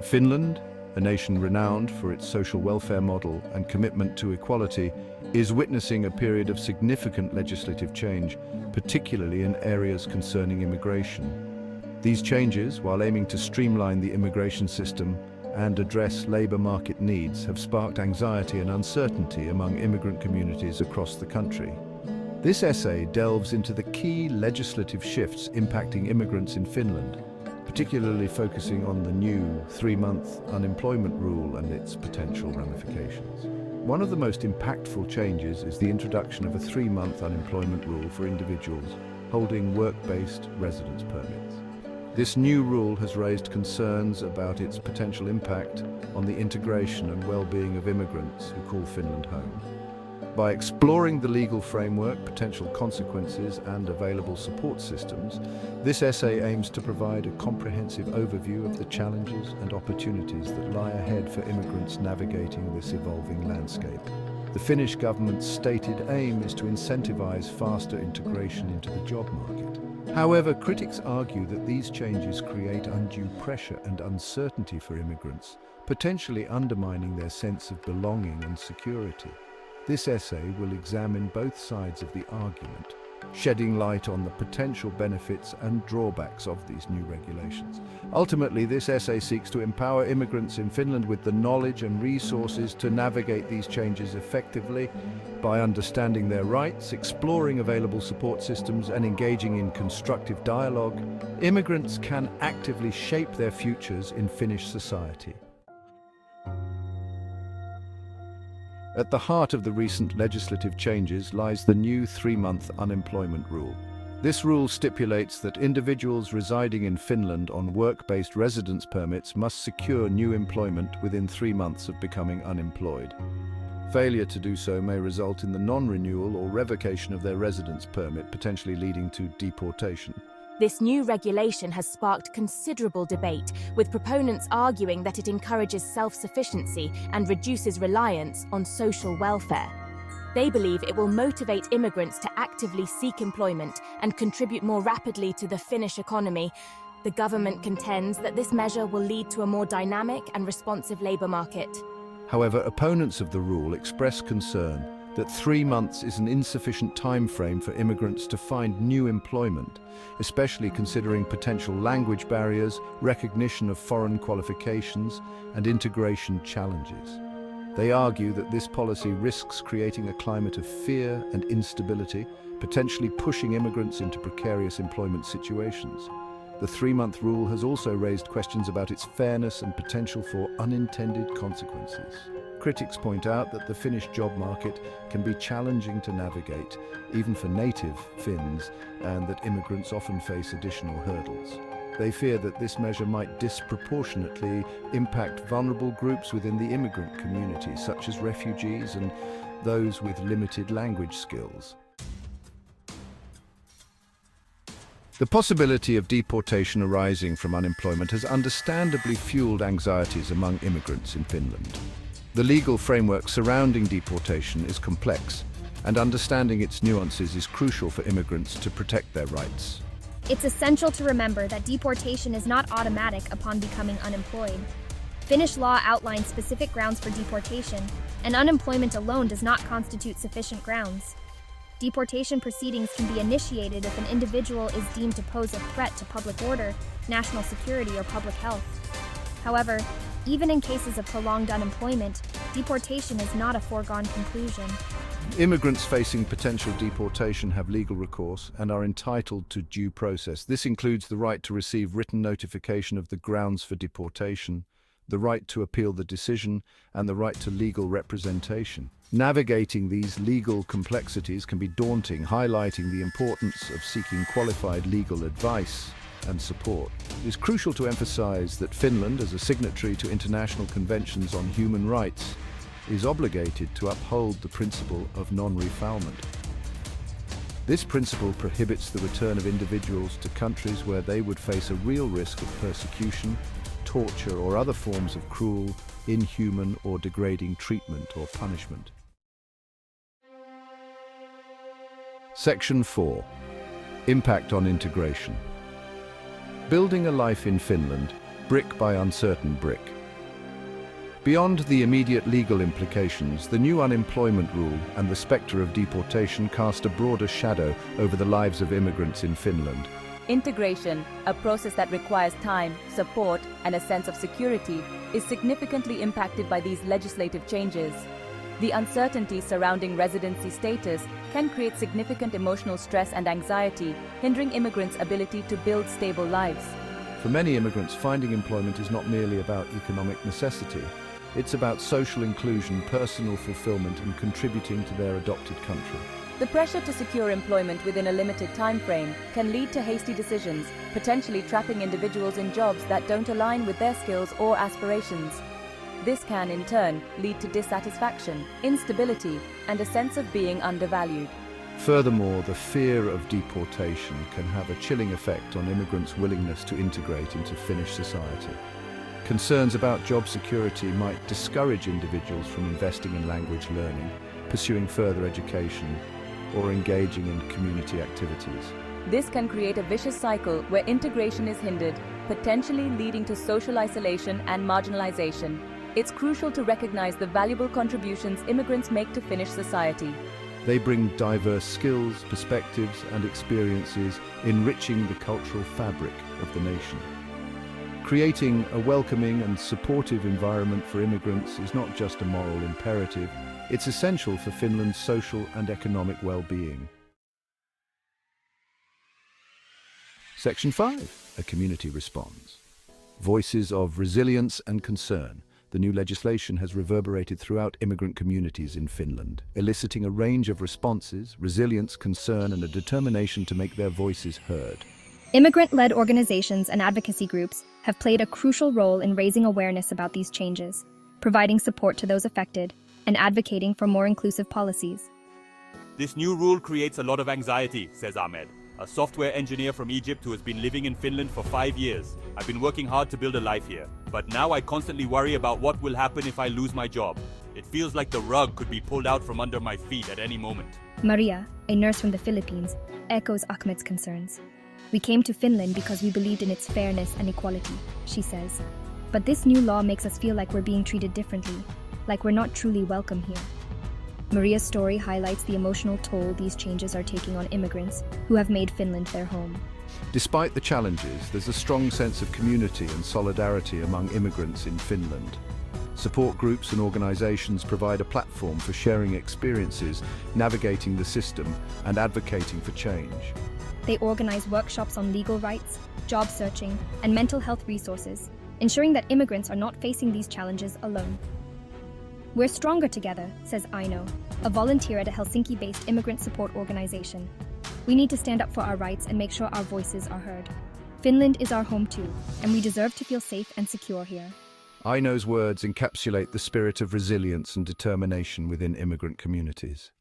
Finland, a nation renowned for its social welfare model and commitment to equality, is witnessing a period of significant legislative change, particularly in areas concerning immigration. These changes, while aiming to streamline the immigration system and address labor market needs, have sparked anxiety and uncertainty among immigrant communities across the country. This essay delves into the key legislative shifts impacting immigrants in Finland, particularly focusing on the new 3-month unemployment rule and its potential ramifications. One of the most impactful changes is the introduction of a 3-month unemployment rule for individuals holding work-based residence permits. This new rule has raised concerns about its potential impact on the integration and well-being of immigrants who call Finland home. By exploring the legal framework, potential consequences, and available support systems, this essay aims to provide a comprehensive overview of the challenges and opportunities that lie ahead for immigrants navigating this evolving landscape. The Finnish government's stated aim is to incentivize faster integration into the job market. However, critics argue that these changes create undue pressure and uncertainty for immigrants, potentially undermining their sense of belonging and security. This essay will examine both sides of the argument, shedding light on the potential benefits and drawbacks of these new regulations. Ultimately, this essay seeks to empower immigrants in Finland with the knowledge and resources to navigate these changes effectively. By understanding their rights, exploring available support systems, and engaging in constructive dialogue, immigrants can actively shape their futures in Finnish society. At the heart of the recent legislative changes lies the new 3-month unemployment rule. This rule stipulates that individuals residing in Finland on work-based residence permits must secure new employment within 3 months of becoming unemployed. Failure to do so may result in the non-renewal or revocation of their residence permit, potentially leading to deportation. This new regulation has sparked considerable debate, with proponents arguing that it encourages self-sufficiency and reduces reliance on social welfare. They believe it will motivate immigrants to actively seek employment and contribute more rapidly to the Finnish economy. The government contends that this measure will lead to a more dynamic and responsive labour market. However, opponents of the rule express concern that 3 months is an insufficient time frame for immigrants to find new employment, especially considering potential language barriers, recognition of foreign qualifications, and integration challenges. They argue that this policy risks creating a climate of fear and instability, potentially pushing immigrants into precarious employment situations. The 3-month rule has also raised questions about its fairness and potential for unintended consequences. Critics point out that the Finnish job market can be challenging to navigate, even for native Finns, and that immigrants often face additional hurdles. They fear that this measure might disproportionately impact vulnerable groups within the immigrant community, such as refugees and those with limited language skills. The possibility of deportation arising from unemployment has understandably fueled anxieties among immigrants in Finland. The legal framework surrounding deportation is complex, and understanding its nuances is crucial for immigrants to protect their rights. It's essential to remember that deportation is not automatic upon becoming unemployed. Finnish law outlines specific grounds for deportation, and unemployment alone does not constitute sufficient grounds. Deportation proceedings can be initiated if an individual is deemed to pose a threat to public order, national security, or public health. However, even in cases of prolonged unemployment, deportation is not a foregone conclusion. Immigrants facing potential deportation have legal recourse and are entitled to due process. This includes the right to receive written notification of the grounds for deportation, the right to appeal the decision, and the right to legal representation. Navigating these legal complexities can be daunting, highlighting the importance of seeking qualified legal advice and support. It is crucial to emphasize that Finland, as a signatory to international conventions on human rights, is obligated to uphold the principle of non-refoulement. This principle prohibits the return of individuals to countries where they would face a real risk of persecution, torture, or other forms of cruel, inhuman, or degrading treatment or punishment. Section 4. Impact on integration. Building a life in Finland brick by uncertain brick. Beyond the immediate legal implications, the new unemployment rule and the spectre of deportation cast a broader shadow over the lives of immigrants in Finland. Integration, a process that requires time, support, and a sense of security, is significantly impacted by these legislative changes. The uncertainty surrounding residency status can create significant emotional stress and anxiety, hindering immigrants' ability to build stable lives. For many immigrants, finding employment is not merely about economic necessity. It's about social inclusion, personal fulfillment, and contributing to their adopted country. The pressure to secure employment within a limited time frame can lead to hasty decisions, potentially trapping individuals in jobs that don't align with their skills or aspirations. This can, in turn, lead to dissatisfaction, instability, and a sense of being undervalued. Furthermore, the fear of deportation can have a chilling effect on immigrants' willingness to integrate into Finnish society. Concerns about job security might discourage individuals from investing in language learning, pursuing further education, or engaging in community activities. This can create a vicious cycle where integration is hindered, potentially leading to social isolation and marginalization. It's crucial to recognize the valuable contributions immigrants make to Finnish society. They bring diverse skills, perspectives, and experiences, enriching the cultural fabric of the nation. Creating a welcoming and supportive environment for immigrants is not just a moral imperative, it's essential for Finland's social and economic well-being. Section 5. A community responds. Voices of resilience and concern. The new legislation has reverberated throughout immigrant communities in Finland, eliciting a range of responses, resilience, concern, and a determination to make their voices heard. Immigrant-led organizations and advocacy groups have played a crucial role in raising awareness about these changes, providing support to those affected, and advocating for more inclusive policies. This new rule creates a lot of anxiety, says Ahmed, a software engineer from Egypt who has been living in Finland for 5 years. I've been working hard to build a life here, but now I constantly worry about what will happen if I lose my job. It feels like the rug could be pulled out from under my feet at any moment. Maria, a nurse from the Philippines, echoes Ahmed's concerns. We came to Finland because we believed in its fairness and equality, she says. But this new law makes us feel like we're being treated differently, like we're not truly welcome here. Maria's story highlights the emotional toll these changes are taking on immigrants who have made Finland their home. Despite the challenges, there's a strong sense of community and solidarity among immigrants in Finland. Support groups and organizations provide a platform for sharing experiences, navigating the system, and advocating for change. They organize workshops on legal rights, job searching, and mental health resources, ensuring that immigrants are not facing these challenges alone. We're stronger together, says Aino, a volunteer at a Helsinki-based immigrant support organization. We need to stand up for our rights and make sure our voices are heard. Finland is our home too, and we deserve to feel safe and secure here. Aino's words encapsulate the spirit of resilience and determination within immigrant communities.